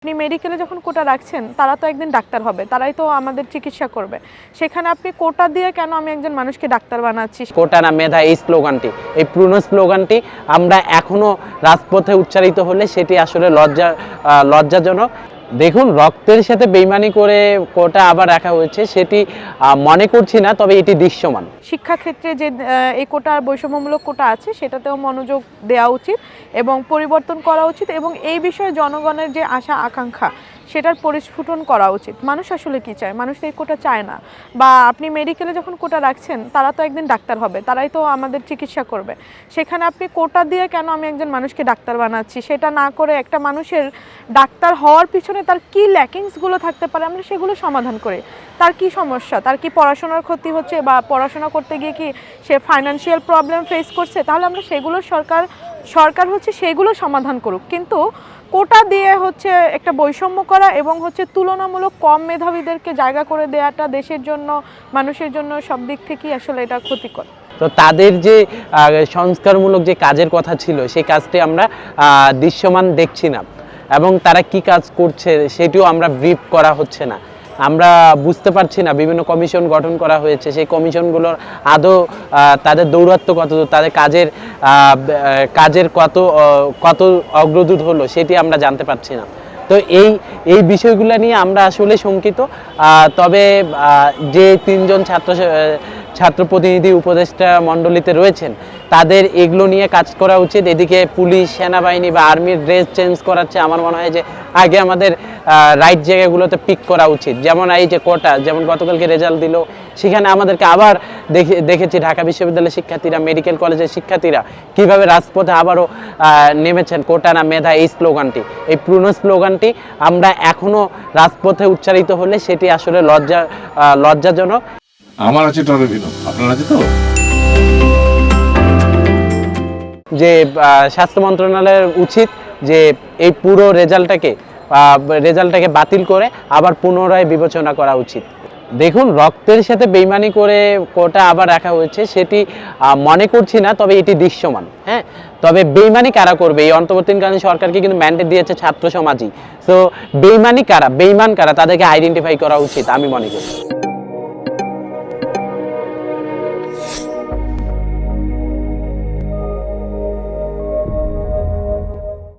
আপনি মেডিকেলে যখন কোটা রাখছেন তারা তো একদিন ডাক্তার হবে, তারাই তো আমাদের চিকিৎসা করবে। সেখানে আপনি কোটা দিয়ে কেন আমি একজন মানুষকে ডাক্তার বানাচ্ছি? কোটা না মেধা, এই স্লোগানটি, এই পুরনো স্লোগানটি আমরা এখনো রাজপথে উচ্চারিত হলে সেটি আসলে লজ্জাজনক। দেখুন, রক্তের সাথে বেইমানি করে কোটা আবার রাখা হয়েছে, সেটি মনে করছি না, তবে এটি দৃশ্যমান। শিক্ষাক্ষেত্রে যে এই কোটা বৈষম্যমূলক কোটা আছে সেটাতেও মনোযোগ দেওয়া উচিত এবং পরিবর্তন করা উচিত, এবং এই বিষয়ে জনগণের যে আশা আকাঙ্ক্ষা সেটার পরিস্ফুটন করা উচিত। মানুষ আসলে কি চায়? মানুষ তো এই কোটা চায় না। বা আপনি মেডিকেলে যখন কোটা রাখছেন তারা তো একদিন ডাক্তার হবে, তারাই তো আমাদের চিকিৎসা করবে। সেখানে আপনি কোটা দিয়ে কেন আমি একজন মানুষকে ডাক্তার বানাচ্ছি সেটা না করে একটা মানুষের ডাক্তার হওয়ার পিছনে তার কী ল্যাকিংসগুলো থাকতে পারে আমরা সেগুলো সমাধান করি। তার কি সমস্যা, তার কি পড়াশোনার ক্ষতি হচ্ছে, বা পড়াশোনা করতে গিয়ে কি সে ফাইন্যান্সিয়াল প্রবলেম ফেস করছে, তাহলে আমরা সেগুলো সরকার হচ্ছে সেগুলো সমাধান করুক। কিন্তু কোটা দিয়ে হচ্ছে একটা বৈষম্য করা এবং হচ্ছে তুলনামূলক কম মেধাবীদেরকে জায়গা করে দেওয়াটা দেশের জন্য, মানুষের জন্য সব দিক থেকেই আসলে এটা ক্ষতিকর। তো তাদের যে সংস্কারমূলক যে কাজের কথা ছিল সেই কাজটি আমরা দৃশ্যমান দেখছি না, এবং তারা কি কাজ করছে সেটিও আমরা ব্রিফ করা হচ্ছে না। আমরা বুঝতে পারছি না, বিভিন্ন কমিশন গঠন করা হয়েছে, সেই কমিশনগুলোর আদৌ তাদের দৌরাত্ম্য কত, তাদের কাজের কত অগ্রদূত হলো সেটি আমরা জানতে পারছি না। তো এই বিষয়গুলো নিয়ে আমরা আসলে শঙ্কিত। তবে যে তিনজন ছাত্র প্রতিনিধি উপদেষ্টা মণ্ডলীতে রয়েছেন তাদের এগুলো নিয়ে কাজ করা উচিত। এদিকে পুলিশ, সেনাবাহিনী বা আর্মির ড্রেস চেঞ্জ করাচ্ছে, আমার মনে হয় যে আগে আমাদের রাইট জায়গাগুলোতে পিক করা উচিত। যেমন এই যে কোটা, যেমন গতকালকে রেজাল্ট দিল, সেখানে আমাদেরকে আবার দেখেছি ঢাকা বিশ্ববিদ্যালয়ের শিক্ষার্থীরা, মেডিকেল কলেজের শিক্ষার্থীরা কিভাবে রাজপথে আবারও নেমেছেন। কোটা না মেধা, এই স্লোগানটি, এই পুরনো স্লোগানটি আমরা এখনো রাজপথে উচ্চারিত হলে সেটি আসলে লজ্জাজনক। আমার আছে টরেভিনো, আপনার আছে তো? যে স্বাস্থ্য মন্ত্রণালয়ের উচিত যে এই পুরো রেজাল্টটাকে বাতিল করে আবার পুনরায় বিবেচনা করা উচিত। দেখুন, রক্তের সাথে বেইমানি করে কোটা আবার রাখা হয়েছে, সেটি মনে করছি না, তবে এটি দৃশ্যমান। হ্যাঁ, তবে বেইমানি কারা করবে? এই অন্তর্বর্তীকালীন সরকারকে কিন্তু ম্যান্ডেট দিয়েছে ছাত্র সমাজই। তো বেইমান কারা তাদেরকে আইডেন্টিফাই করা উচিত আমি মনে করি।